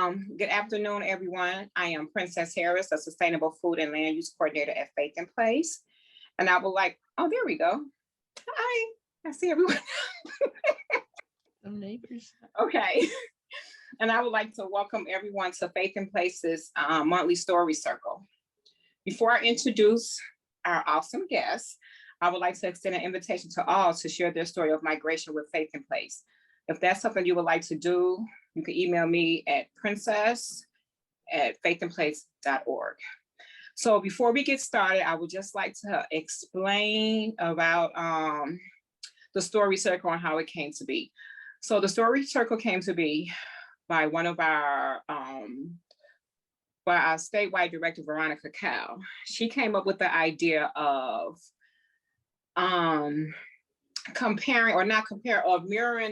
Good afternoon, everyone. I am Princess Harris, a Sustainable Food and Land Use Coordinator at Faith in Place. And I would like, oh, there we go. Hi, I see everyone. Some neighbors. Okay. And I would like to welcome everyone to Faith in Place's monthly story circle. Before I introduce our awesome guests, I would like to extend an invitation to all to share their story of migration with Faith in Place. If that's something you would like to do, you can email me at princess@faithinplace.org. So before we get started, I would just like to explain about the story circle and how it came to be. So the story circle came to be by one of our statewide director, Veronica Cow. She came up with the idea of mirroring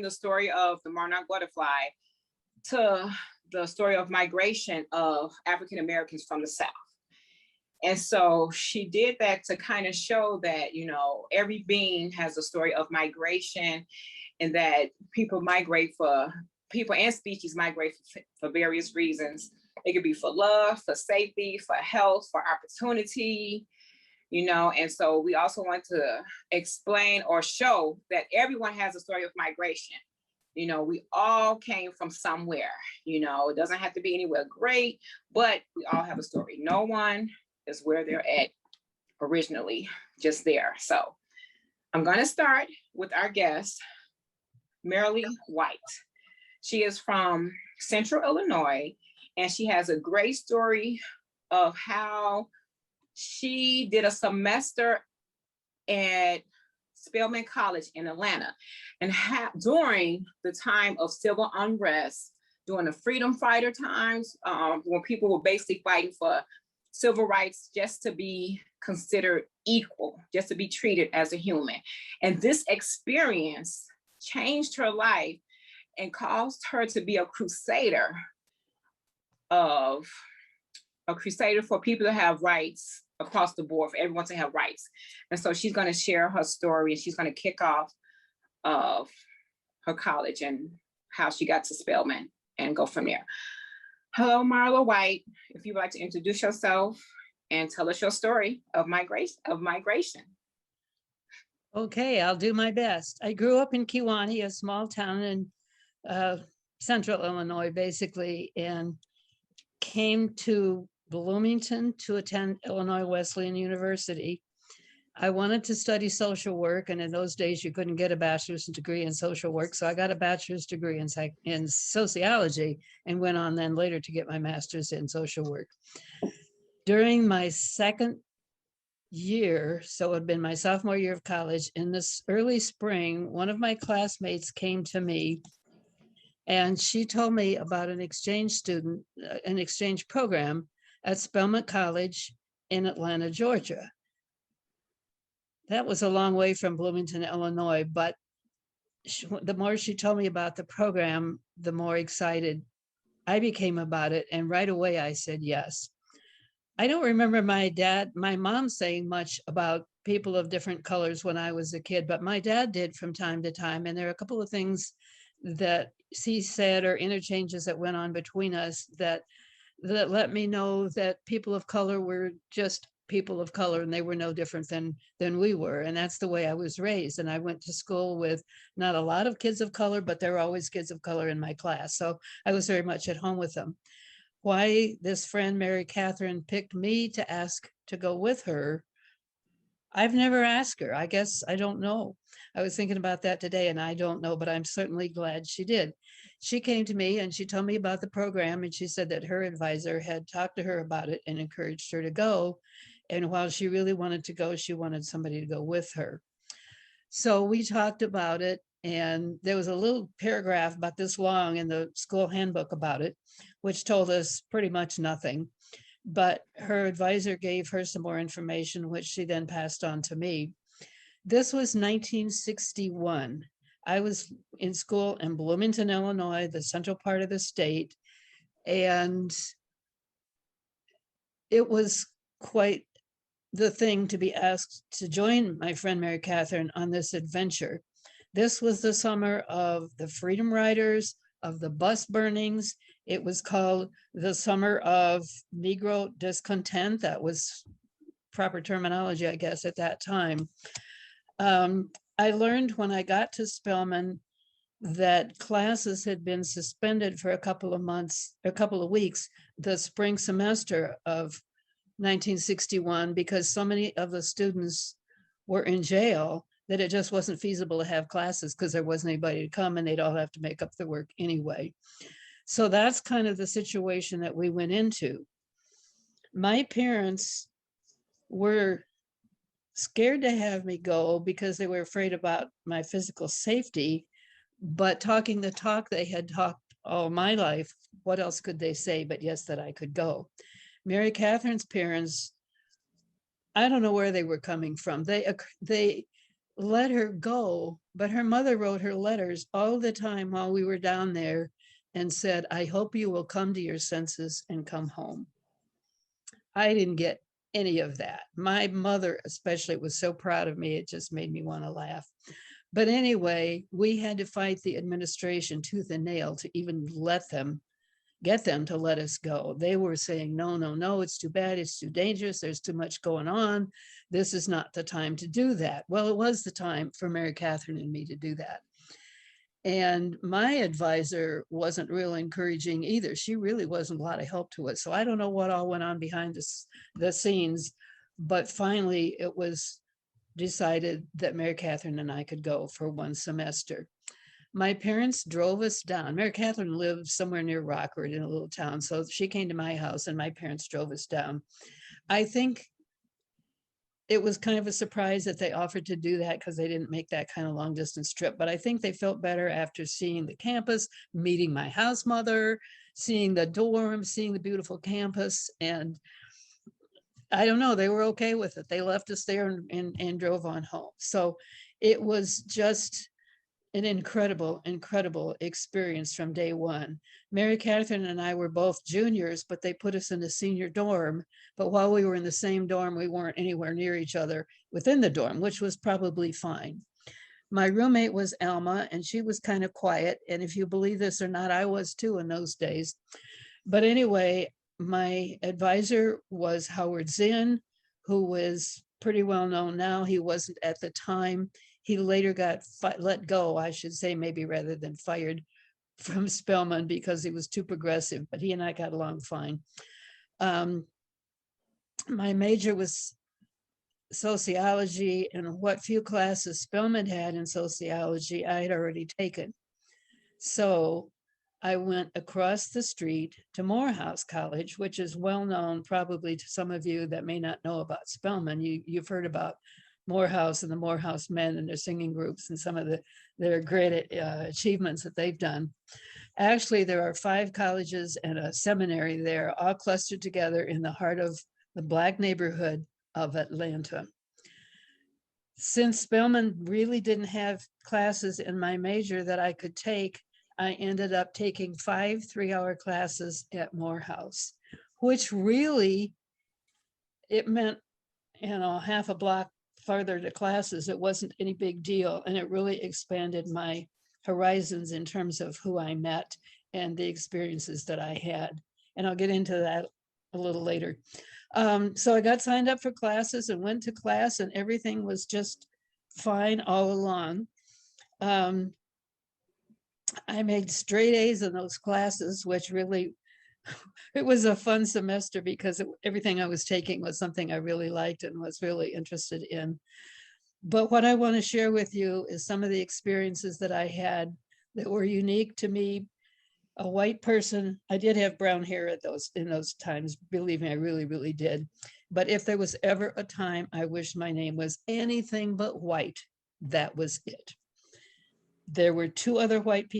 the story of the monarch butterfly to the story of migration of African Americans from the South. And so she did that to kind of show that, you know, every being has a story of migration, and that people and species migrate for various reasons. It could be for love, for safety, for health, for opportunity, you know. And so we also want to explain or show that everyone has a story of migration. You know, we all came from somewhere, you know, it doesn't have to be anywhere great, but we all have a story. No one is where they're at originally, just there. So I'm going to start with our guest, Marilea White. She is from Central Illinois, and she has a great story of how she did a semester at Spelman College in Atlanta, and during the time of civil unrest, during the freedom fighter times, when people were basically fighting for civil rights, just to be considered equal, just to be treated as a human. And this experience changed her life and caused her to be a crusader for people to have rights across the board, for everyone to have rights. And so she's going to share her story, and she's going to kick off of her college and how she got to Spelman and go from there. Hello, Marilea White. If you would like to introduce yourself and tell us your story of migration. Okay, I'll do my best. I grew up in Kewanee, a small town in Central Illinois, basically, and came to Bloomington to attend Illinois Wesleyan University. I wanted to study social work, and in those days you couldn't get a bachelor's degree in social work, so I got a bachelor's degree in sociology and went on then later to get my master's in social work. During my second year, so it had been my sophomore year of college, in this early spring, one of my classmates came to me, and she told me about an exchange program at Spelman College in Atlanta, Georgia. That was a long way from Bloomington, Illinois, but the more she told me about the program, the more excited I became about it. And right away I said yes. I don't remember my mom saying much about people of different colors when I was a kid, but my dad did from time to time. And there are a couple of things that he said, or interchanges that went on between us, that let me know that people of color were just people of color, and they were no different than we were. And that's the way I was raised. And I went to school with not a lot of kids of color, but there were always kids of color in my class. So I was very much at home with them. Why this friend, Mary Catherine, picked me to ask to go with her, I've never asked her. I guess I don't know. I was thinking about that today, and I don't know, but I'm certainly glad she did. She came to me and she told me about the program, and she said that her advisor had talked to her about it and encouraged her to go. And while she really wanted to go, she wanted somebody to go with her. So we talked about it, and there was a little paragraph about this long in the school handbook about it, which told us pretty much nothing. But her advisor gave her some more information, which she then passed on to me. This was 1961. I was in school in Bloomington, Illinois, the central part of the state, and it was quite the thing to be asked to join my friend Mary Catherine on this adventure. This was the summer of the Freedom Riders, of the bus burnings. It was called the Summer of Negro Discontent. That was proper terminology, I guess, at that time. I learned when I got to Spelman that classes had been suspended for a couple of months, a couple of weeks, the spring semester of 1961, because so many of the students were in jail that it just wasn't feasible to have classes because there wasn't anybody to come and they'd all have to make up the work anyway. So that's kind of the situation that we went into. My parents were scared to have me go because they were afraid about my physical safety, but talking the talk they had talked all my life, what else could they say but yes, that I could go. Mary Catherine's parents, I don't know where they were coming from. They let her go, but her mother wrote her letters all the time while we were down there and said, I hope you will come to your senses and come home. I didn't get any of that. My mother especially was so proud of me, it just made me want to laugh. But anyway, we had to fight the administration tooth and nail to even get them to let us go. They were saying, no, no, no, it's too bad, it's too dangerous, there's too much going on. This is not the time to do that. Well, it was the time for Mary Catherine and me to do that. And my advisor wasn't real encouraging either. She really wasn't a lot of help to us. So I don't know what all went on behind the scenes, but finally it was decided that Mary Catherine and I could go for one semester. My parents drove us down. Mary Catherine lived somewhere near Rockford in a little town. So she came to my house and my parents drove us down. I think it was kind of a surprise that they offered to do that because they didn't make that kind of long distance trip. But I think they felt better after seeing the campus, meeting my house mother, seeing the dorm, seeing the beautiful campus. And I don't know, they were okay with it. They left us there and drove on home. So it was just an incredible, incredible experience from day one. Mary Catherine and I were both juniors, but they put us in the senior dorm. But while we were in the same dorm, we weren't anywhere near each other within the dorm, which was probably fine. My roommate was Alma, and she was kind of quiet. And if you believe this or not, I was too in those days. But anyway, my advisor was Howard Zinn, who was pretty well known now. He wasn't at the time. He later got let go, I should say, maybe rather than fired from Spelman because he was too progressive, but he and I got along fine. My major was sociology, and what few classes Spelman had in sociology, I had already taken. So I went across the street to Morehouse College, which is well known probably to some of you that may not know about Spelman. You've heard about Morehouse and the Morehouse Men and their singing groups and some of their great achievements that they've done. Actually, there are 5 colleges and a seminary there, all clustered together in the heart of the Black neighborhood of Atlanta. Since Spelman really didn't have classes in my major that I could take, I ended up taking 5 3-hour classes at Morehouse, which really, it meant, half a block farther to classes. It wasn't any big deal. And it really expanded my horizons in terms of who I met and the experiences that I had. And I'll get into that a little later. So I got signed up for classes and went to class, and everything was just fine all along. I made straight A's in those classes, which really, it was a fun semester because everything I was taking was something I really liked and was really interested in. But what I want to share with you is some of the experiences that I had that were unique to me. A white person, I did have brown hair in those times, believe me, I really, really did. But if there was ever a time I wished my name was anything but white, that was it. There were 2 other white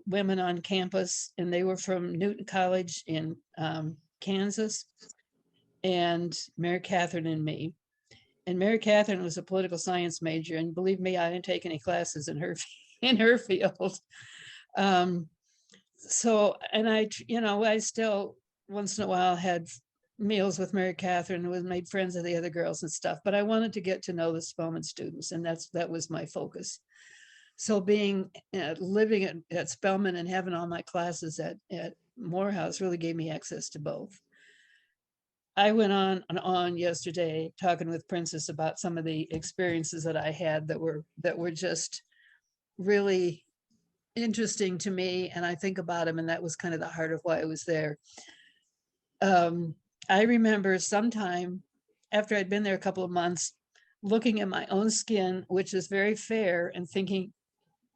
women on campus, and they were from Newton College in Kansas, and Mary Catherine and me. And Mary Catherine was a political science major, and believe me, I didn't take any classes in her field. So, and I still once in a while had meals with Mary Catherine and made friends of the other girls and stuff, but I wanted to get to know the Spelman students, and that was my focus. So being living at Spelman and having all my classes at Morehouse really gave me access to both. I went on and on yesterday talking with Princess about some of the experiences that I had that were just really interesting to me, and I think about them, and that was kind of the heart of why I was there. I remember sometime after I'd been there a couple of months, looking at my own skin, which is very fair, and thinking,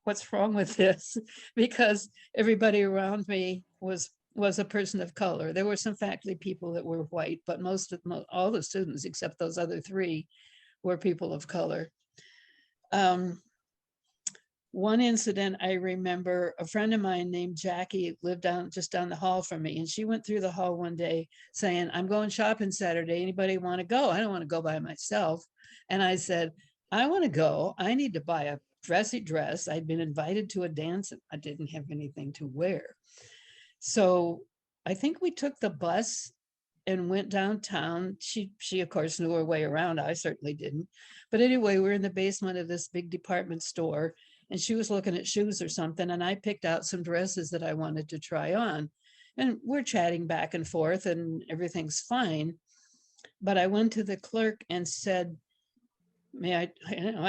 what's wrong with this? Because everybody around me was a person of color. There were some faculty people that were white, but all the students except those other three were people of color. One incident I remember, a friend of mine named Jackie lived just down the hall from me, and she went through the hall one day saying, I'm going shopping Saturday. Anybody want to go? I don't want to go by myself. And I said, I want to go. I need to buy a dressy dress. I'd been invited to a dance and I didn't have anything to wear. So I think we took the bus and went downtown. She of course knew her way around. I certainly didn't. But anyway, we're in the basement of this big department store, and she was looking at shoes or something, and I picked out some dresses that I wanted to try on. And we're chatting back and forth and everything's fine. But I went to the clerk and said, I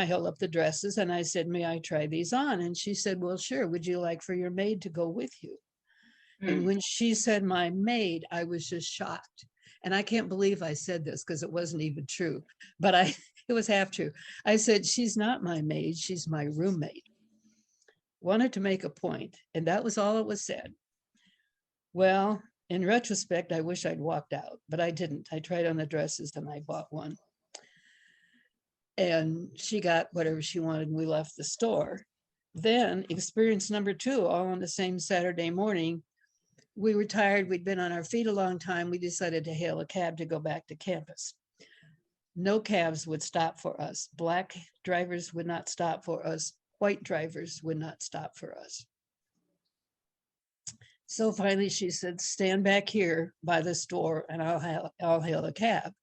held up the dresses and I said, may I try these on? And she said, well, sure. Would you like for your maid to go with you? And when she said my maid, I was just shocked. And I can't believe I said this because it wasn't even true, but it was half true. I said, she's not my maid, she's my roommate. Wanted to make a point, and that was all it was said. Well, in retrospect, I wish I'd walked out, but I didn't. I tried on the dresses and I bought one. And she got whatever she wanted and we left the store. Then experience number 2, all on the same Saturday morning. We were tired. We'd been on our feet a long time. We decided to hail a cab to go back to campus. No cabs would stop for us. Black drivers would not stop for us. White drivers would not stop for us. So finally she said, stand back here by the store and I'll hail a cab.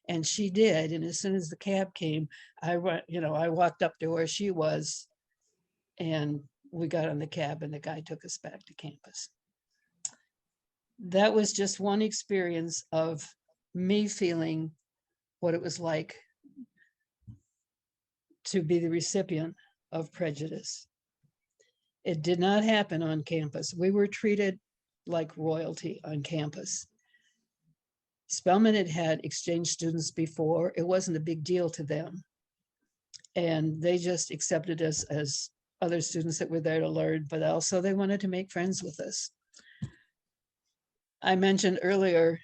And she did. And as soon as the cab came, I walked up to where she was and we got on the cab and the guy took us back to campus. That was just one experience of me feeling what it was like to be the recipient of prejudice. It did not happen on campus. We were treated like royalty on campus. Spelman had exchange students before. It wasn't a big deal to them. And they just accepted us as other students that were there to learn, but also they wanted to make friends with us. I mentioned earlier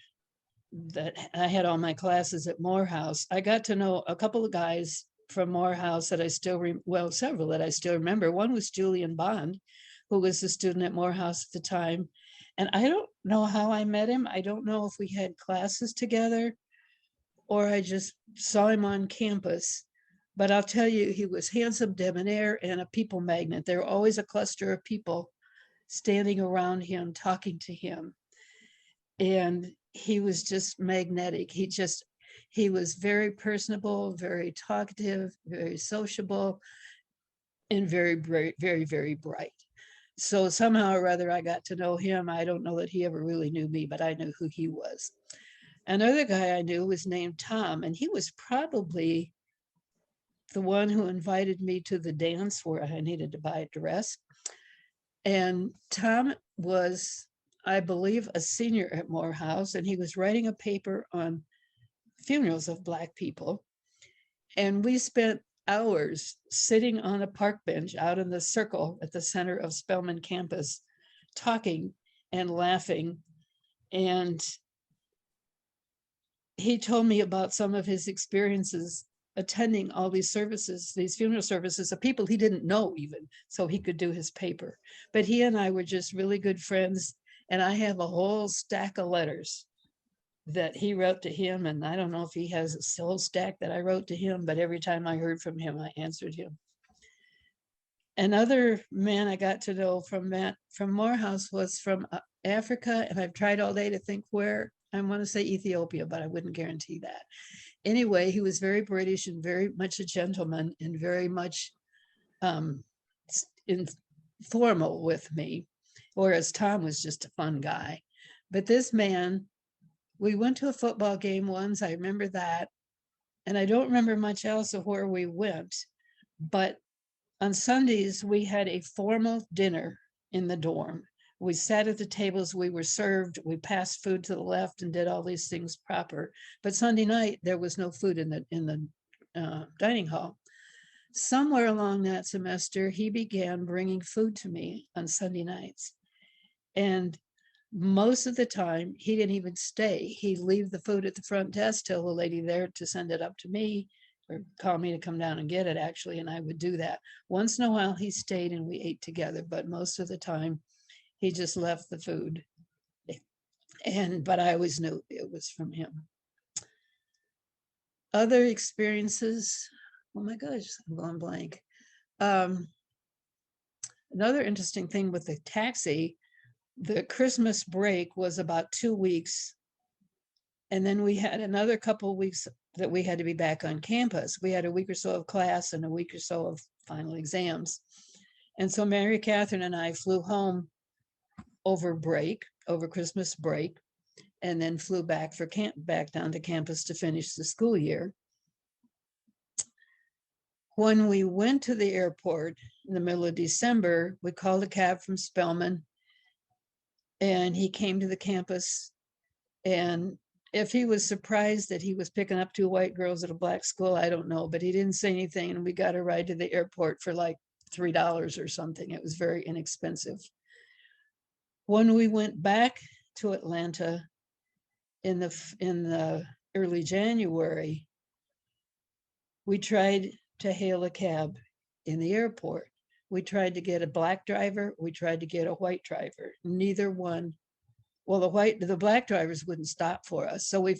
that I had all my classes at Morehouse. I got to know a couple of guys from Morehouse that I still, several that I still remember. One was Julian Bond, who was a student at Morehouse at the time. And I don't know how I met him. I don't know if we had classes together or I just saw him on campus. But I'll tell you, he was handsome, debonair, and a people magnet. There were always a cluster of people standing around him, talking to him. And he was just magnetic. He was very personable, very talkative, very sociable, and very, very, very, very bright. So somehow or other, I got to know him. I don't know that he ever really knew me, but I knew who he was. Another guy I knew was named Tom, and he was probably the one who invited me to the dance where I needed to buy a dress. And Tom was, I believe, a senior at Morehouse, and he was writing a paper on funerals of Black people. And we spent hours sitting on a park bench out in the circle at the center of Spelman campus, talking and laughing. And he told me about some of his experiences attending all these services, these funeral services of people he didn't know even, so he could do his paper. But he and I were just really good friends. And I have a whole stack of letters that he wrote to him. And I don't know if he has a whole stack that I wrote to him, but every time I heard from him, I answered him. Another man I got to know from Morehouse was from Africa. And I've tried all day to think where. I want to say Ethiopia, but I wouldn't guarantee that. Anyway, he was very British and very much a gentleman and very much informal with me, whereas Tom was just a fun guy. But this man, we went to a football game once, I remember that. And I don't remember much else of where we went. But on Sundays, we had a formal dinner in the dorm. We sat at the tables, we were served, we passed food to the left and did all these things proper. But Sunday night, there was no food in the dining hall. Somewhere along that semester, he began bringing food to me on Sunday nights. And most of the time, he didn't even stay. He'd leave the food at the front desk, tell the lady there to send it up to me, or call me to come down and get it, actually, and I would do that. Once in a while, he stayed and we ate together, but most of the time, he just left the food. But I always knew it was from him. Other experiences, oh my gosh, I'm going blank. Another interesting thing with the taxi, the Christmas break was about 2 weeks. And then we had another couple of weeks that we had to be back on campus. We had a week or so of class and a week or so of final exams. And so Mary Catherine and I flew home over Christmas break, and then flew back back down to campus to finish the school year. When we went to the airport in the middle of December, we called a cab from Spelman, and he came to the campus. And if he was surprised that he was picking up 2 white girls at a black school, I don't know, but he didn't say anything, and we got a ride to the airport for like $3 or something. It was very inexpensive. When we went back to Atlanta in the early January, we tried to hail a cab in the airport. We tried to get a black driver. We tried to get a white driver. Neither one. Well, the black drivers wouldn't stop for us. So we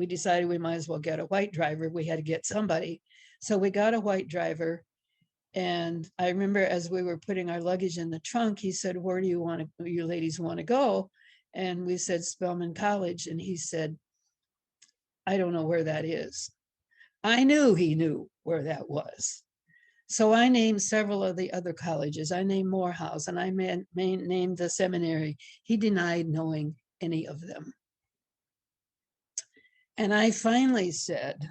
decided we might as well get a white driver. We had to get somebody. So we got a white driver. And I remember as we were putting our luggage in the trunk, he said, "Where do you ladies want to go?" And we said, "Spelman College." And he said, "I don't know where that is." I knew he knew where that was. So I named several of the other colleges. I named Morehouse, and I named the seminary. He denied knowing any of them. And I finally said,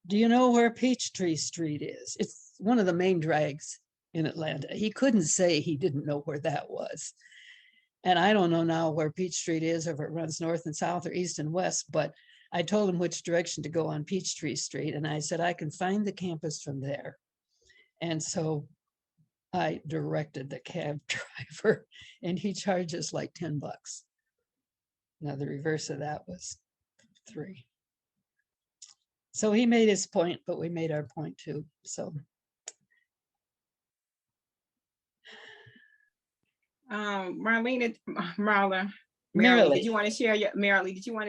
"Do you know where Peachtree Street is?" It's one of the main drags in Atlanta. He couldn't say he didn't know where that was. And I don't know now where Peach Street is, if it runs north and south or east and west, but I told him which direction to go on Peachtree Street. And I said, I can find the campus from there. And so I directed the cab driver, and he charged us like $10. Now the reverse of that was $3. So he made his point, but we made our point too. So Marlene, Marilea. did you want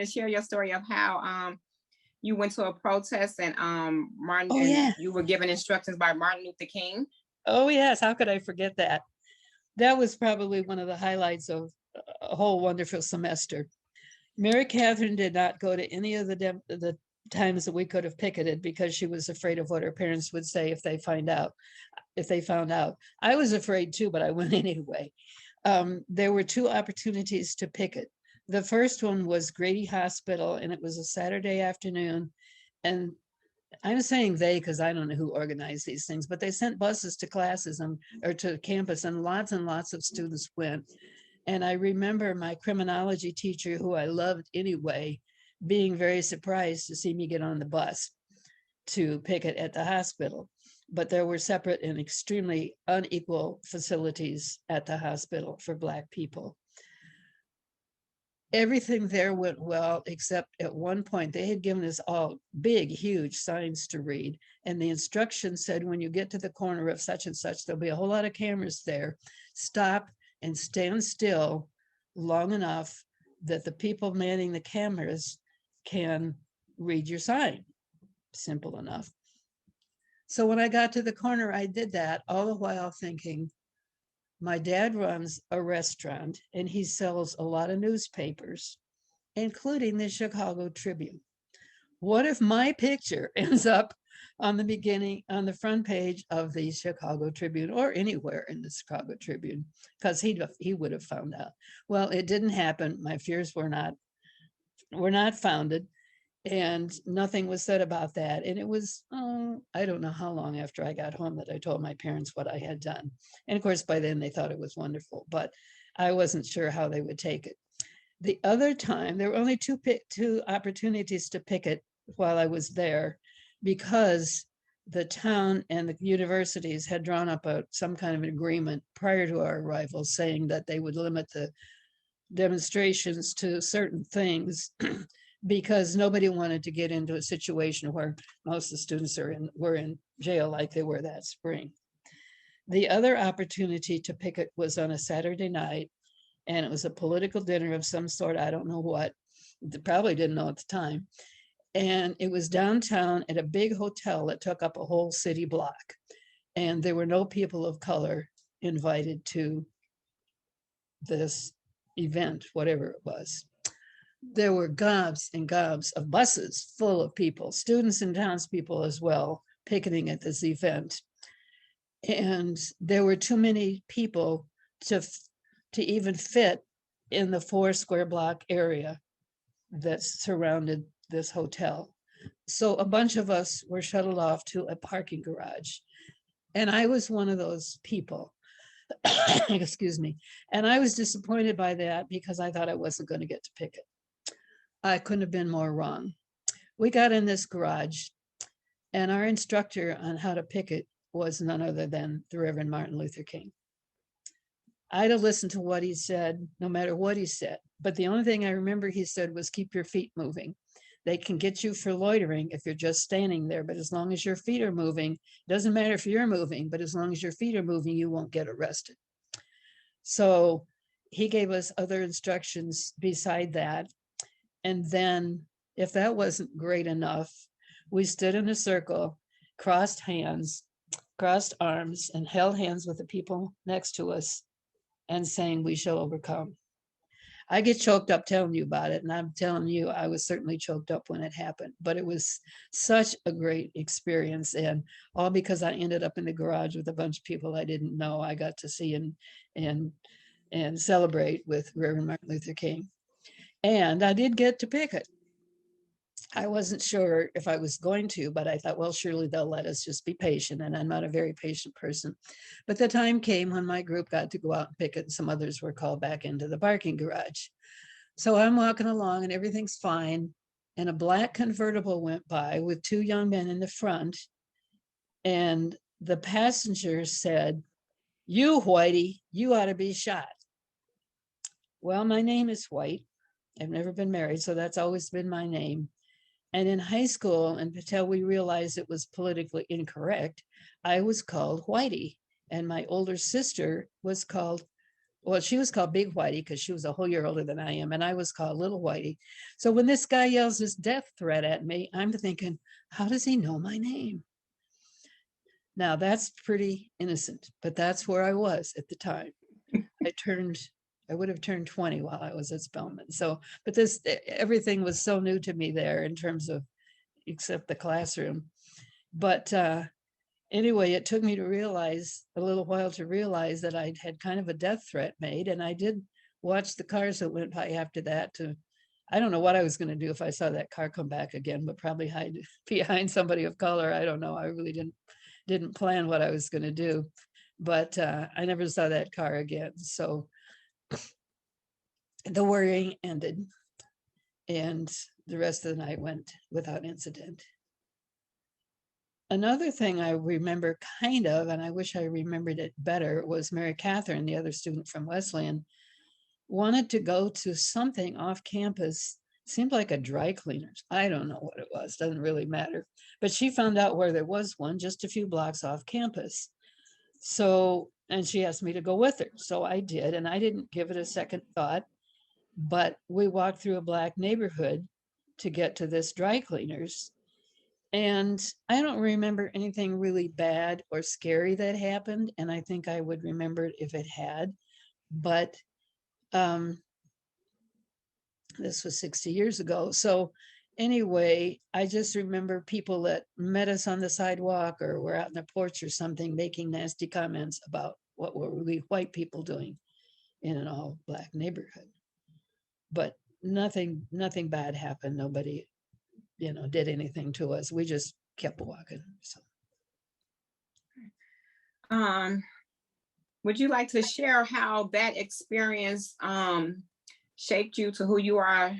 to share your story of how you went to a protest and Martin, Oh, yeah. you were given instructions by Martin Luther King? Oh yes, how could I forget that? That was probably one of the highlights of a whole wonderful semester. Mary Catherine did not go to any of the times that we could have picketed because she was afraid of what her parents would say if they found out. I was afraid too, but I went anyway. There were 2 opportunities to picket. The first one was Grady Hospital, and it was a Saturday afternoon. And I'm saying they because I don't know who organized these things, but they sent buses to classes or to campus, and lots of students went. And I remember my criminology teacher, who I loved anyway, being very surprised to see me get on the bus to picket at the hospital. But there were separate and extremely unequal facilities at the hospital for Black people. Everything there went well, except at one point they had given us all big, huge signs to read. And the instructions said, when you get to the corner of such and such, there'll be a whole lot of cameras there. Stop and stand still long enough that the people manning the cameras can read your sign. Simple enough. So when I got to the corner, I did that, all the while thinking, my dad runs a restaurant and he sells a lot of newspapers, including the Chicago Tribune. What if my picture ends up on the front page of the Chicago Tribune, or anywhere in the Chicago Tribune, because he would have found out. Well, it didn't happen. My fears were not founded, and nothing was said about that. And it was, I don't know how long after I got home that I told my parents what I had done. And of course, by then they thought it was wonderful, but I wasn't sure how they would take it. The other time, there were only two opportunities to picket while I was there, because the town and the universities had drawn up some kind of an agreement prior to our arrival, saying that they would limit the demonstrations to certain things because nobody wanted to get into a situation where most of the students were in jail like they were that spring. The other opportunity to picket was on a Saturday night, and it was a political dinner of some sort. I don't know what. They probably didn't know at the time. And it was downtown at a big hotel that took up a whole city block. And there were no people of color invited to this event, whatever it was. There were gobs and gobs of buses full of people, students and townspeople as well, picketing at this event. And there were too many people to even fit in the 4 square block area that surrounded this hotel. So a bunch of us were shuttled off to a parking garage. And I was one of those people. Excuse me. And I was disappointed by that because I thought I wasn't going to get to picket. I couldn't have been more wrong. We got in this garage, and our instructor on how to picket was none other than the Reverend Martin Luther King. I'd have listened to what he said, no matter what he said. But the only thing I remember he said was keep your feet moving. They can get you for loitering if you're just standing there, but as long as your feet are moving, it doesn't matter if you're moving, but as long as your feet are moving, you won't get arrested. So he gave us other instructions beside that. And then if that wasn't great enough, we stood in a circle, crossed hands, crossed arms, and held hands with the people next to us and saying, we shall overcome. I get choked up telling you about it, and I'm telling you, I was certainly choked up when it happened, but it was such a great experience, and all because I ended up in the garage with a bunch of people I didn't know. I got to see and celebrate with Reverend Martin Luther King. And I did get to picket. I wasn't sure if I was going to, but I thought, well, surely they'll let us just be patient. And I'm not a very patient person. But the time came when my group got to go out and picket, and some others were called back into the parking garage. So I'm walking along and everything's fine. And a black convertible went by with 2 young men in the front. And the passenger said, you, Whitey, you ought to be shot. Well, my name is White. I've never been married, so that's always been my name. And in high school, until we realized it was politically incorrect, I was called Whitey. And my older sister was called, well, she was called Big Whitey because she was a whole year older than I am. And I was called Little Whitey. So when this guy yells this death threat at me, I'm thinking, how does he know my name? Now that's pretty innocent, but that's where I was at the time. I would have turned 20 while I was at Spelman. So, but everything was so new to me there in terms of, except the classroom. But anyway, it took me to realize, a little while to realize that I'd had kind of a death threat made. And I did watch the cars that went by after that I don't know what I was going to do if I saw that car come back again, but probably hide behind somebody of color. I don't know. I really didn't plan what I was going to do, but I never saw that car again. So the worrying ended, and the rest of the night went without incident. Another thing I remember kind of, and I wish I remembered it better, was Mary Catherine, the other student from Wesleyan, wanted to go to something off campus. Seemed like a dry cleaners. I don't know what it was, doesn't really matter. But she found out where there was one just a few blocks off campus. So, and she asked me to go with her. So I did, and I didn't give it a second thought. But we walked through a black neighborhood to get to this dry cleaners. And I don't remember anything really bad or scary that happened. And I think I would remember it if it had. But this was 60 years ago. So anyway, I just remember people that met us on the sidewalk or were out on the porch or something making nasty comments about what were we white people doing in an all black neighborhood. But nothing bad happened. Nobody, did anything to us. We just kept walking. So Um, would you like to share how that experience shaped you to who you are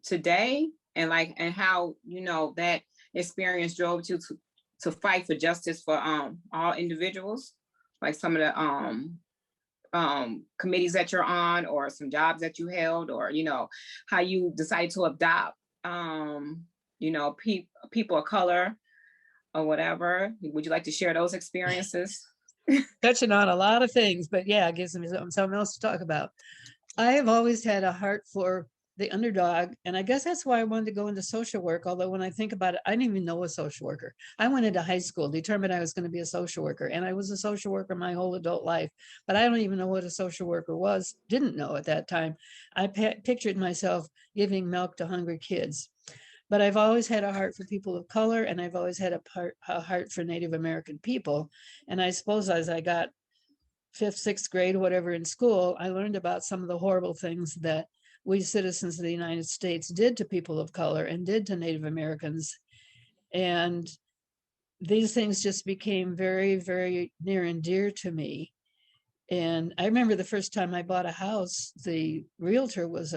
today, and how that experience drove you to fight for justice for all individuals, like some of the committees that you're on, or some jobs that you held, or how you decided to adopt people of color or whatever? Would you like to share those experiences? touching on a lot of things, but yeah, it gives me something else to talk about. I have always had a heart for the underdog, and I guess that's why I wanted to go into social work. Although when I think about it, I didn't even know a social worker. I went into high school determined I was going to be a social worker, and I was a social worker my whole adult life. But I don't even know what a social worker was. Didn't know at that time. I pictured myself giving milk to hungry kids. But I've always had a heart for people of color, and I've always had a heart for Native American people. And I suppose as I got fifth, sixth grade, whatever, in school, I learned about some of the horrible things that we citizens of the United States did to people of color and did to Native Americans. And these things just became very, very near and dear to me. And I remember the first time I bought a house, the realtor was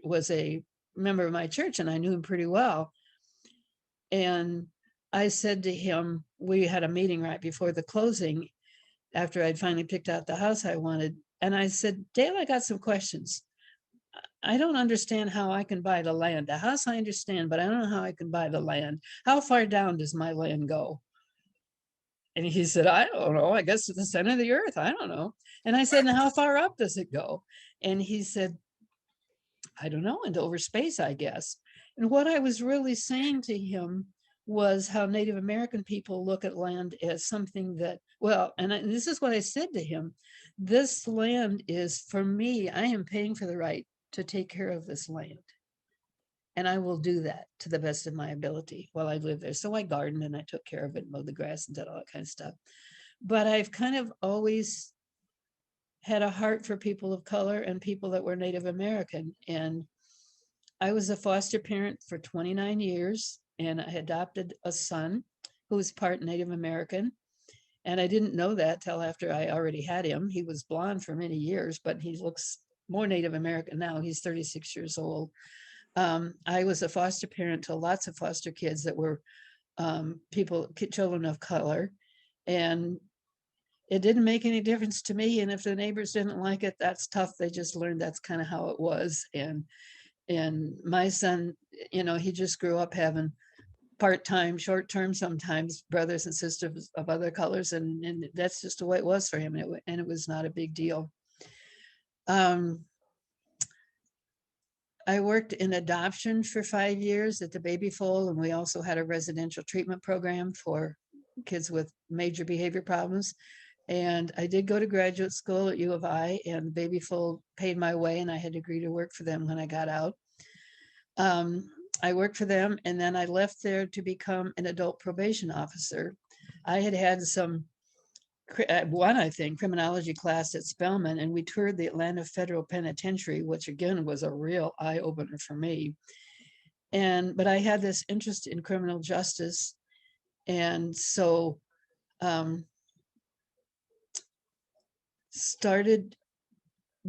was a member of my church, and I knew him pretty well. And I said to him, we had a meeting right before the closing, after I'd finally picked out the house I wanted. And I said, Dale, I got some questions. I don't understand how I can buy the land. The house I understand, but I don't know how I can buy the land. How far down does my land go? And he said, I don't know. I guess to the center of the earth. I don't know. And I said, and how far up does it go? And he said, I don't know, into over space, I guess. And what I was really saying to him was how Native American people look at land as something that, well, and this is what I said to him, this land is for me, I am paying for the right to take care of this land. And I will do that to the best of my ability while I live there. So I gardened and I took care of it, mowed the grass and did all that kind of stuff. But I've kind of always had a heart for people of color and people that were Native American. And I was a foster parent for 29 years, and I adopted a son who was part Native American. And I didn't know that till after I already had him. He was blonde for many years, but he looks more Native American now. He's 36 years old. I was a foster parent to lots of foster kids that were children of color. And it didn't make any difference to me. And if the neighbors didn't like it, that's tough. They just learned that's kind of how it was. And my son, he just grew up having part-time, short-term, sometimes brothers and sisters of other colors, and that's just the way it was for him, and it was not a big deal. I worked in adoption for 5 years at the Baby Foal, and we also had a residential treatment program for kids with major behavior problems. And I did go to graduate school at U of I, and Baby Foal paid my way, and I had to agree to work for them when I got out. I worked for them, and then I left there to become an adult probation officer. I had had one, I think, criminology class at Spelman, and we toured the Atlanta Federal Penitentiary, which again was a real eye opener for me. But I had this interest in criminal justice, and so started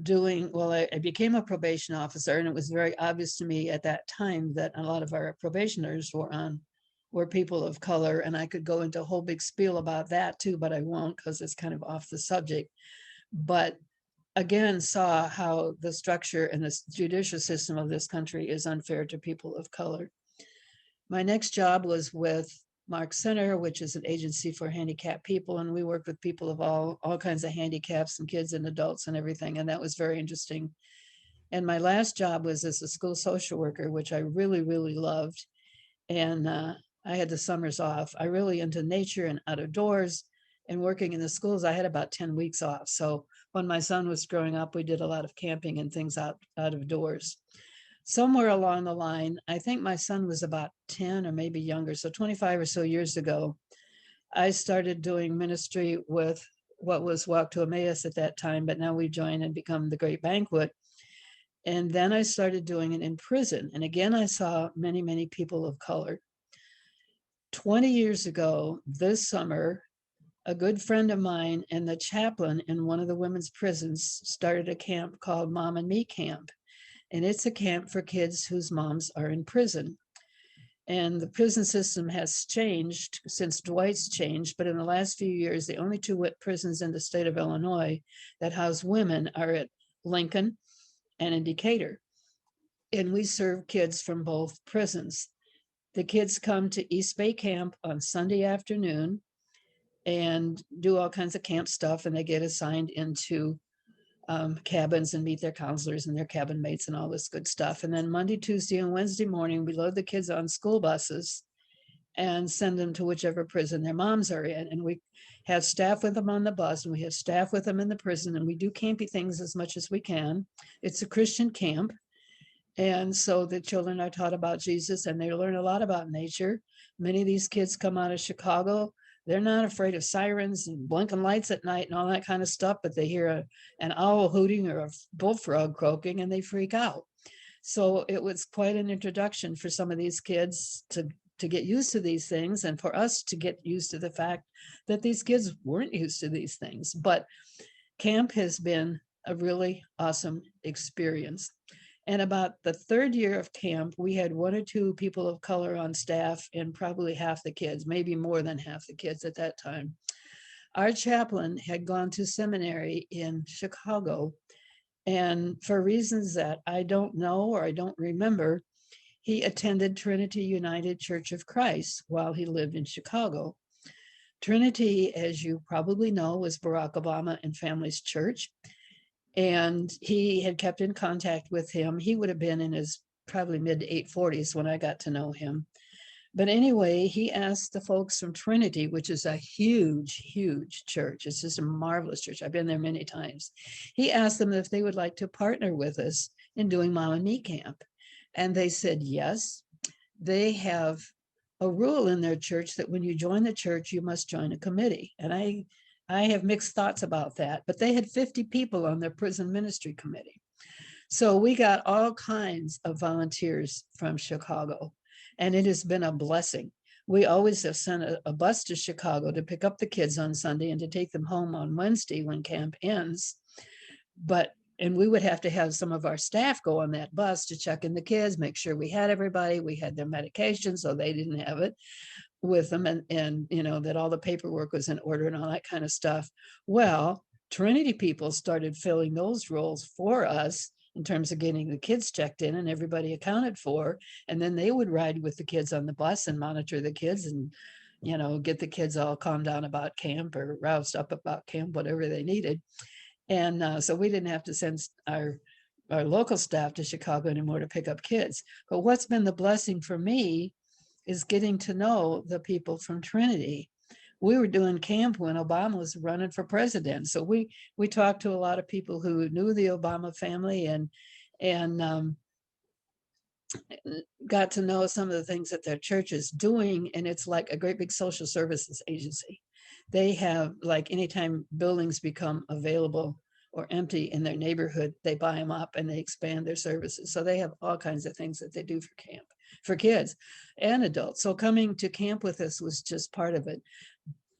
I became a probation officer, and it was very obvious to me at that time that a lot of our probationers were people of color, and I could go into a whole big spiel about that too, but I won't because it's kind of off the subject. But again, saw how the structure and the judicial system of this country is unfair to people of color. My next job was with Mark Center, which is an agency for handicapped people, and we work with people of all kinds of handicaps, and kids and adults and everything, and that was very interesting. And my last job was as a school social worker, which I really, really loved. And I had the summers off. I really into nature and out of doors, and working in the schools. I had about 10 weeks off. So when my son was growing up, we did a lot of camping and things out of doors. somewhere along the line, I think my son was about 10 or maybe younger, so 25 or so years ago, I started doing ministry with what was Walk to Emmaus at that time, but now we joined and become the Great Banquet. And then I started doing it in prison. And again, I saw many, many people of color. 20 years ago, this summer, a good friend of mine and the chaplain in one of the women's prisons started a camp called Mom and Me Camp. And it's a camp for kids whose moms are in prison. And the prison system has changed since Dwight's changed, but in the last few years, the only two prisons in the state of Illinois that house women are at Lincoln and in Decatur. And we serve kids from both prisons. The kids come to East Bay Camp on Sunday afternoon and do all kinds of camp stuff, and they get assigned into cabins and meet their counselors and their cabin mates and all this good stuff. And then Monday, Tuesday, and Wednesday morning, we load the kids on school buses and send them to whichever prison their moms are in. And we have staff with them on the bus, and we have staff with them in the prison, and we do campy things as much as we can. It's a Christian camp. And so the children are taught about Jesus, and they learn a lot about nature. Many of these kids come out of Chicago. They're not afraid of sirens and blinking lights at night and all that kind of stuff, but they hear an owl hooting or a bullfrog croaking and they freak out. So it was quite an introduction for some of these kids to get used to these things, and for us to get used to the fact that these kids weren't used to these things. But camp has been a really awesome experience. And about the third year of camp, we had one or two people of color on staff and probably half the kids, maybe more than half the kids at that time. Our chaplain had gone to seminary in Chicago, and for reasons that I don't know or I don't remember, he attended Trinity United Church of Christ while he lived in Chicago. Trinity, as you probably know, was Barack Obama and family's church. And he had kept in contact with him. He would have been in his probably mid to 840s when I got to know him. But anyway, he asked the folks from Trinity, which is a huge, huge church. It's just a marvelous church. I've been there many times. He asked them if they would like to partner with us in doing Mom and Me Camp. And they said yes. They have a rule in their church that when you join the church, you must join a committee. And I have mixed thoughts about that, but they had 50 people on their prison ministry committee. So we got all kinds of volunteers from Chicago, and it has been a blessing. We always have sent a bus to Chicago to pick up the kids on Sunday and to take them home on Wednesday when camp ends. And we would have to have some of our staff go on that bus to check in the kids, make sure we had everybody, we had their medication so they didn't have it with them, and you know, that all the paperwork was in order and all that kind of stuff. Well, Trinity people started filling those roles for us in terms of getting the kids checked in and everybody accounted for. And then they would ride with the kids on the bus and monitor the kids and, you know, get the kids all calmed down about camp or roused up about camp, whatever they needed. And so we didn't have to send our local staff to Chicago anymore to pick up kids. But what's been the blessing for me is getting to know the people from Trinity. We were doing camp when Obama was running for president. So we talked to a lot of people who knew the Obama family and got to know some of the things that their church is doing. And it's like a great big social services agency. They have, like, anytime buildings become available or empty in their neighborhood, they buy them up and they expand their services. So they have all kinds of things that they do for camp, for kids and adults. So coming to camp with us was just part of it,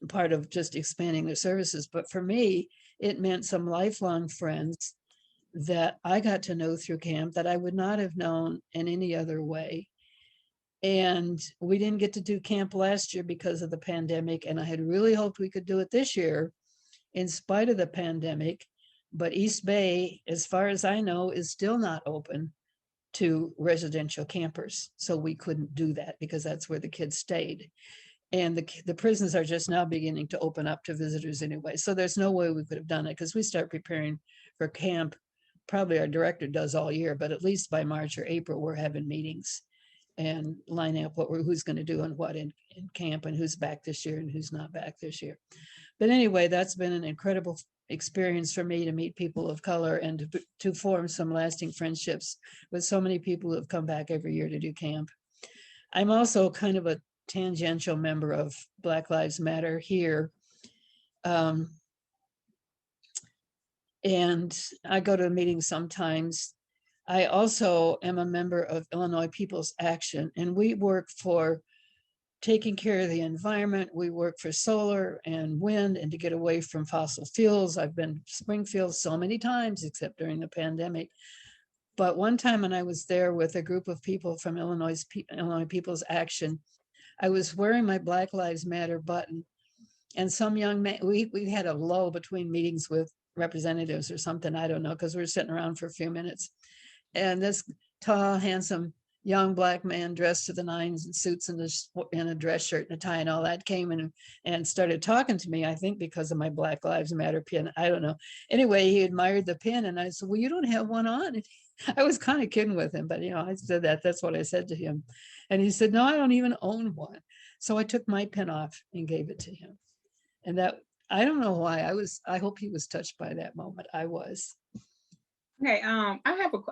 part of just expanding their services. But for me, it meant some lifelong friends that I got to know through camp that I would not have known in any other way. And we didn't get to do camp last year because of the pandemic. And I had really hoped we could do it this year in spite of the pandemic. But East Bay, as far as I know, is still not open to residential campers. So we couldn't do that because that's where the kids stayed. And the prisons are just now beginning to open up to visitors anyway. So there's no way we could have done it because we start preparing for camp. Probably our director does all year, but at least by March or April, we're having meetings and lining up who's going to do and what in camp and who's back this year and who's not back this year. But anyway, that's been an incredible experience for me to meet people of color and to form some lasting friendships with so many people who have come back every year to do camp. I'm also kind of a tangential member of Black Lives Matter here. And I go to meetings sometimes. I also am a member of Illinois People's Action, and we work for taking care of the environment. We work for solar and wind and to get away from fossil fuels. I've been to Springfield so many times, except during the pandemic. But one time when I was there with a group of people from Illinois People's Action, I was wearing my Black Lives Matter button, and some young man, we had a lull between meetings with representatives or something, I don't know, because we were sitting around for a few minutes. And this tall, handsome young Black man dressed to the nines in suits and a dress shirt and a tie and all that came in and started talking to me, I think because of my Black Lives Matter pin. I don't know. Anyway, he admired the pin and I said, well, you don't have one on. And I was kind of kidding with him, but I said that's what I said to him. And he said, no, I don't even own one. So I took my pin off and gave it to him. And that, I don't know why I hope he was touched by that moment. I was. Okay, I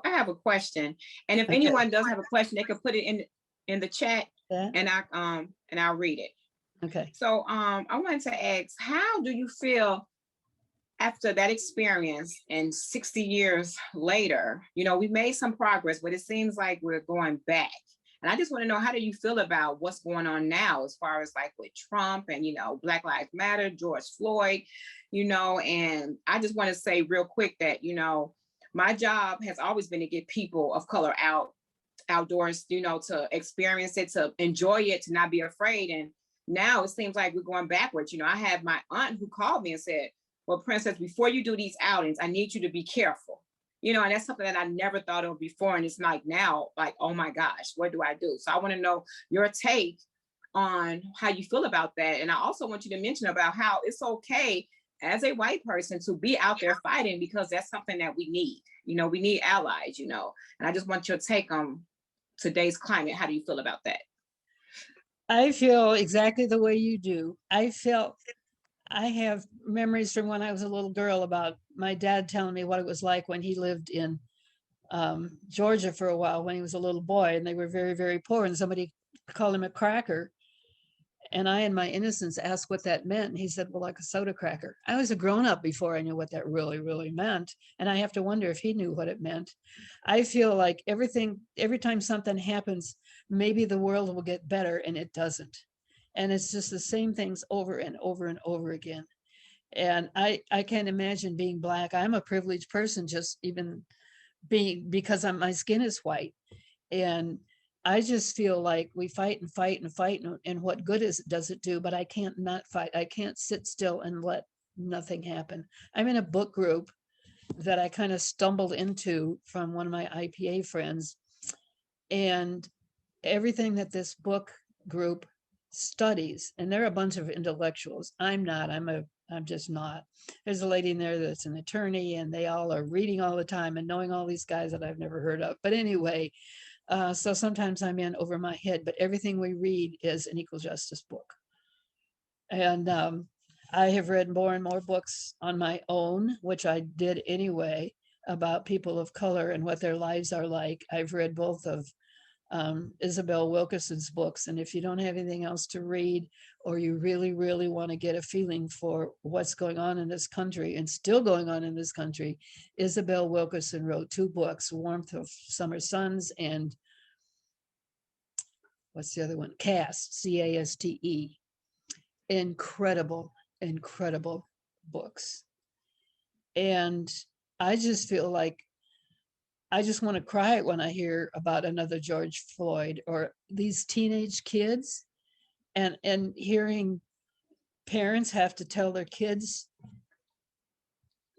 have a question, and if anyone does have a question, they can put it in the chat, Yeah. and I'll read it. Okay. So I wanted to ask, how do you feel after that experience and 60 years later? We made some progress, but it seems like we're going back. And I just want to know, how do you feel about what's going on now as far as like with Trump and, Black Lives Matter, George Floyd, and I just want to say real quick that, my job has always been to get people of color outdoors, to experience it, to enjoy it, to not be afraid. And now it seems like we're going backwards. I had my aunt who called me and said, well, Princess, before you do these outings, I need you to be careful. And that's something that I never thought of before. And it's like now, like, oh my gosh, what do I do? So I want to know your take on how you feel about that. And I also want you to mention about how it's okay as a white person to be out there fighting, because that's something that we need. We need allies, and I just want your take on today's climate. How do you feel about that? I feel exactly the way you do. I have memories from when I was a little girl about my dad telling me what it was like when he lived in Georgia for a while when he was a little boy, and they were very, very poor, and somebody called him a cracker. And I, in my innocence, asked what that meant. And he said, well, like a soda cracker. I was a grown-up before I knew what that really, really meant. And I have to wonder if he knew what it meant. I feel like every time something happens, maybe the world will get better, and it doesn't. And it's just the same things over and over and over again. And I can't imagine being Black. I'm a privileged person, just even because my skin is white. And I just feel like we fight and fight and fight, and what good does it do? But I can't not fight. I can't sit still and let nothing happen. I'm in a book group that I kind of stumbled into from one of my IPA friends, and everything that this book group studies, and they're a bunch of intellectuals. I'm not. I'm just not. There's a lady in there that's an attorney, and they all are reading all the time and knowing all these guys that I've never heard of. But anyway. So sometimes I'm in over my head, but everything we read is an equal justice book. And I have read more and more books on my own, which I did anyway, about people of color and what their lives are like. I've read both of Isabel Wilkerson's books. And if you don't have anything else to read, or you really, really want to get a feeling for what's going on in this country and still going on in this country, Isabel Wilkerson wrote 2 books, Warmth of Summer Suns and what's the other one? Caste, C-A-S-T-E. Incredible, incredible books. And I just feel like I just want to cry when I hear about another George Floyd or these teenage kids, and hearing parents have to tell their kids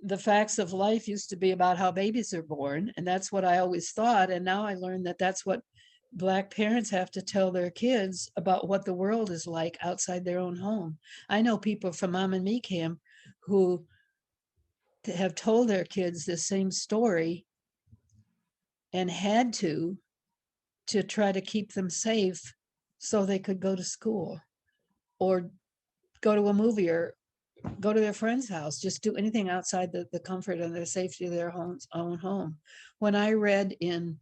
the facts of life used to be about how babies are born. And that's what I always thought. And now I learned that that's what Black parents have to tell their kids about what the world is like outside their own home. I know people from Mom and Me Camp who have told their kids the same story and had to try to keep them safe so they could go to school or go to a movie or go to their friend's house, just do anything outside the comfort and the safety of their own home. When I read in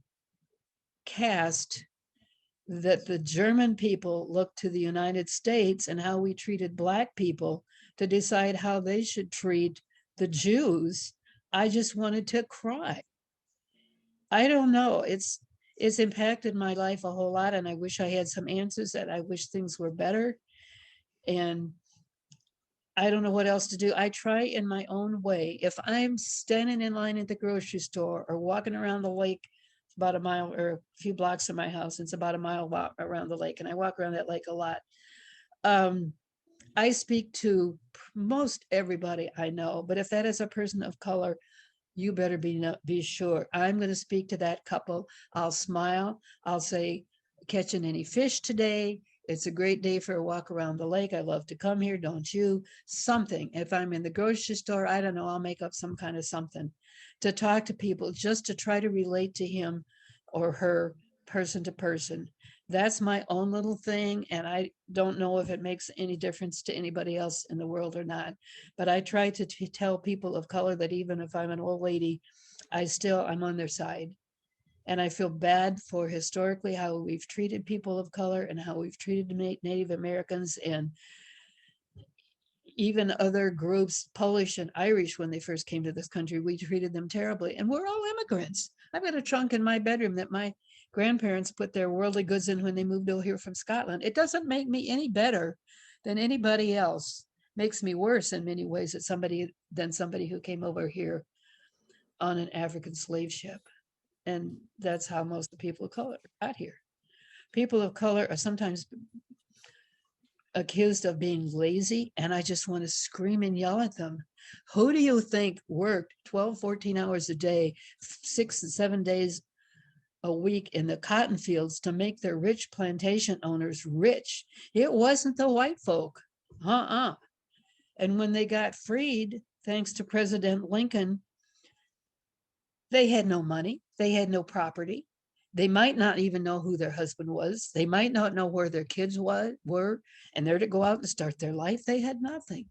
Caste that the German people looked to the United States and how we treated Black people to decide how they should treat the Jews, I just wanted to cry. I don't know. It's impacted my life a whole lot, and I wish I had some answers. That I wish things were better, and I don't know what else to do. I try in my own way. If I'm standing in line at the grocery store or walking around the lake, it's about a mile or a few blocks from my house. It's about a mile walk around the lake, and I walk around that lake a lot. I speak to most everybody I know, but if that is a person of color, you better be sure. I'm going to speak to that couple. I'll smile. I'll say, catching any fish today? It's a great day for a walk around the lake. I love to come here, don't you? Something. If I'm in the grocery store, I don't know, I'll make up some kind of something to talk to people, just to try to relate to him or her person to person. That's my own little thing, and I don't know if it makes any difference to anybody else in the world or not. But I try to tell people of color that even if I'm an old lady, I'm on their side. And I feel bad for historically how we've treated people of color and how we've treated Native Americans and even other groups, Polish and Irish, when they first came to this country. We treated them terribly. And we're all immigrants. I've got a trunk in my bedroom that my grandparents put their worldly goods in when they moved over here from Scotland. It doesn't make me any better than anybody else. Makes me worse in many ways than somebody who came over here on an African slave ship. And that's how most of the people of color got here. People of color are sometimes accused of being lazy, and I just want to scream and yell at them. Who do you think worked 12, 14 hours a day, 6 and 7 days a week in the cotton fields to make their rich plantation owners rich? It wasn't the white folk. And when they got freed, thanks to President Lincoln, they had no money, they had no property. They might not even know who their husband was. They might not know where their kids were, and they're to go out and start their life. They had nothing.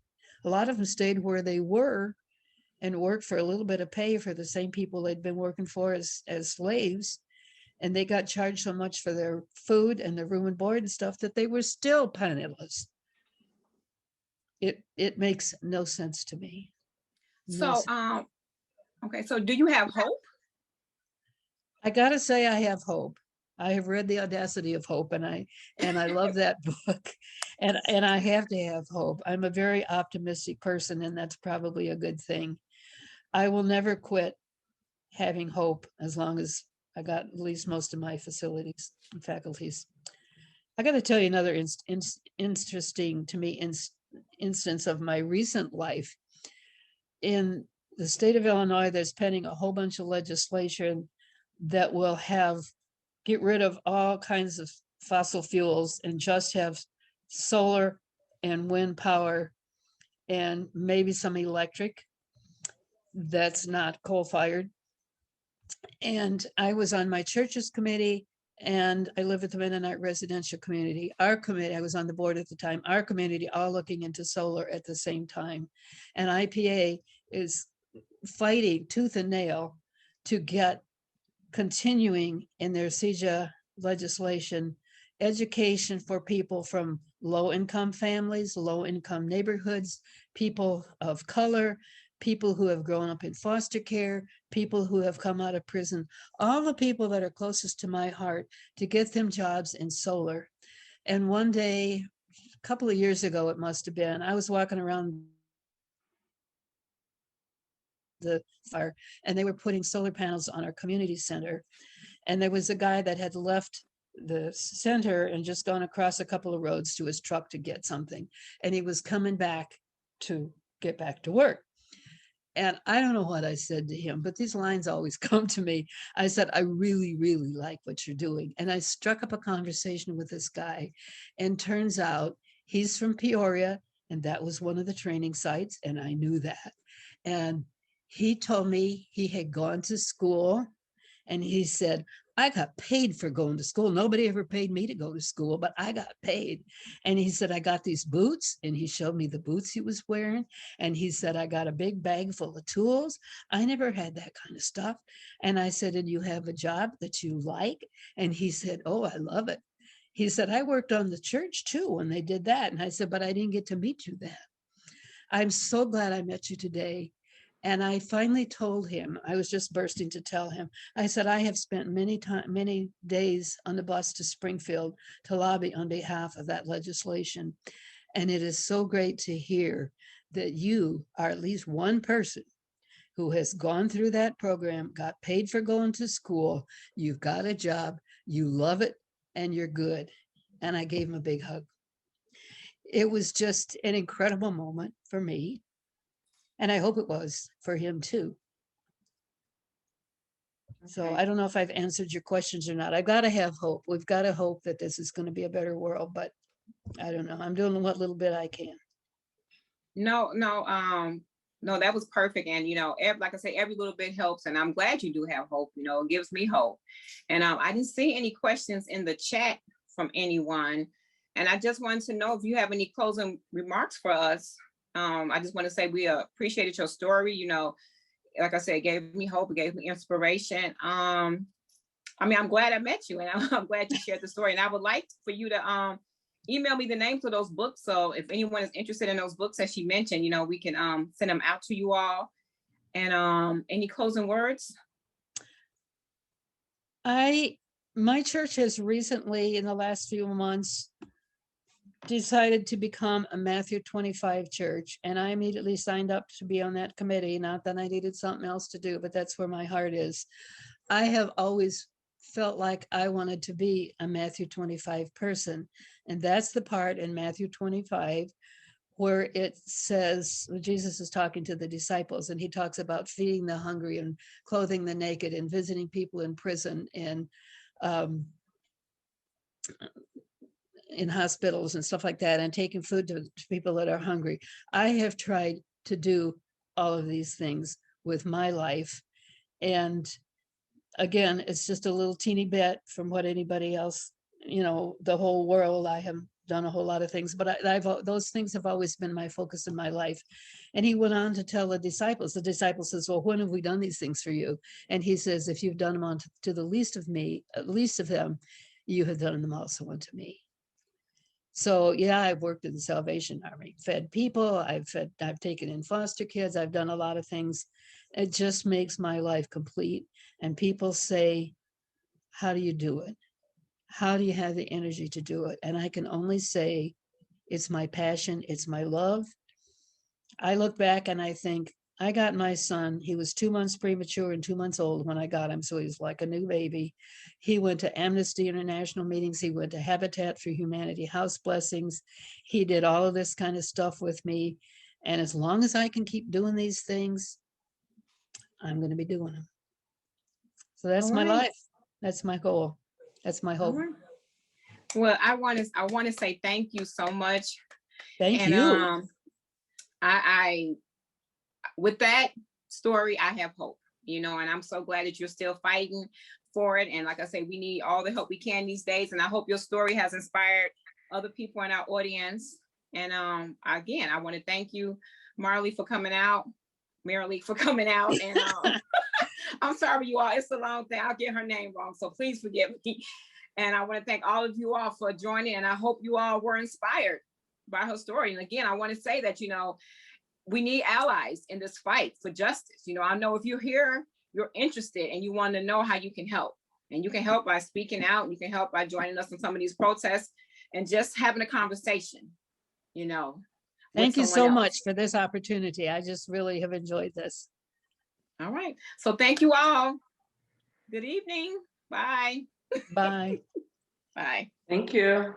A lot of them stayed where they were and worked for a little bit of pay for the same people they'd been working for as slaves. And they got charged so much for their food and their room and board and stuff that they were still penniless. It makes no sense to me. No So, sense. okay, so do you have hope? I gotta say, I have hope. I have read The Audacity of Hope, and I love that book, and I have to have hope. I'm a very optimistic person, and that's probably a good thing. I will never quit having hope as long as I got at least most of my facilities and faculties. I got to tell you another interesting to me instance of my recent life. In the state of Illinois, there's pending a whole bunch of legislation that will get rid of all kinds of fossil fuels and just have solar and wind power and maybe some electric that's not coal-fired. And I was on my church's committee, and I live at the Mennonite residential community. Our committee, I was on the board at the time, our community all looking into solar at the same time. And IPA is fighting tooth and nail to get continuing in their CEJA legislation education for people from low-income families, low-income neighborhoods, people of color, people who have grown up in foster care, people who have come out of prison, all the people that are closest to my heart, to get them jobs in solar. And one day, a couple of years ago, it must have been, I was walking around the fire, and they were putting solar panels on our community center. And there was a guy that had left the center and just gone across a couple of roads to his truck to get something. And he was coming back to get back to work. And I don't know what I said to him, but these lines always come to me. I said, I really, really like what you're doing. And I struck up a conversation with this guy. And turns out he's from Peoria, and that was one of the training sites. And I knew that. And he told me he had gone to school, and he said, I got paid for going to school. Nobody ever paid me to go to school, but I got paid. And he said, I got these boots, and he showed me the boots he was wearing. And he said, I got a big bag full of tools. I never had that kind of stuff. And I said, and you have a job that you like? And he said, oh, I love it. He said, I worked on the church too when they did that. And I said, but I didn't get to meet you then. I'm so glad I met you today. And I finally told him, I was just bursting to tell him, I said, I have spent many days on the bus to Springfield to lobby on behalf of that legislation. And it is so great to hear that you are at least one person who has gone through that program, got paid for going to school, you've got a job, you love it, and you're good. And I gave him a big hug. It was just an incredible moment for me. And I hope it was for him too. So Okay. I don't know if I've answered your questions or not. I've got to have hope. We've got to hope that this is going to be a better world, but I don't know. I'm doing what little bit I can. No, no, that was perfect. And, like I say, every little bit helps. And I'm glad you do have hope, it gives me hope. And I didn't see any questions in the chat from anyone. And I just wanted to know if you have any closing remarks for us. I just want to say we appreciated your story. Like I said, it gave me hope, it gave me inspiration. I'm glad I met you, and I'm glad you shared the story. And I would like for you to email me the names of those books. So if anyone is interested in those books that she mentioned, we can send them out to you all. And any closing words? My church has recently, in the last few months, decided to become a Matthew 25 church. And I immediately signed up to be on that committee. Not that I needed something else to do, but that's where my heart is. I have always felt like I wanted to be a Matthew 25 person. And that's the part in Matthew 25 where it says, Jesus is talking to the disciples, and he talks about feeding the hungry and clothing the naked and visiting people in prison and in hospitals and stuff like that, and taking food to people that are hungry. I have tried to do all of these things with my life. And again, it's just a little teeny bit from what anybody else, the whole world. I have done a whole lot of things, but those things have always been my focus in my life. And he went on to tell the disciples says, well, when have we done these things for you? And he says, if you've done them to the least of them, you have done them also unto me. So yeah, I've worked in the Salvation Army, fed people, I've taken in foster kids, I've done a lot of things. It just makes my life complete. And people say, how do you do it? How do you have the energy to do it? And I can only say, it's my passion, it's my love. I look back and I think, I got my son, he was 2 months premature and 2 months old when I got him, so he's like a new baby. He went to Amnesty International meetings, he went to Habitat for Humanity house blessings. He did all of this kind of stuff with me. And as long as I can keep doing these things, I'm going to be doing them. So that's my life. That's my goal. That's my hope. Well, I want to say thank you so much. Thank you. I with that story, I have hope, and I'm so glad that you're still fighting for it. And like I say, we need all the help we can these days. And I hope your story has inspired other people in our audience. And again, I want to thank you, Marilea, for coming out. And I'm sorry, you all, it's a long thing. I'll get her name wrong, so please forgive me. And I want to thank all of you all for joining. And I hope you all were inspired by her story. And again, I want to say that, we need allies in this fight for justice. I know if you're here, you're interested and you want to know how you can help. And you can help by speaking out. You can help by joining us in some of these protests and just having a conversation, Thank you so much for this opportunity. I just really have enjoyed this. All right. So thank you all. Good evening. Bye. Bye. Bye. Thank you.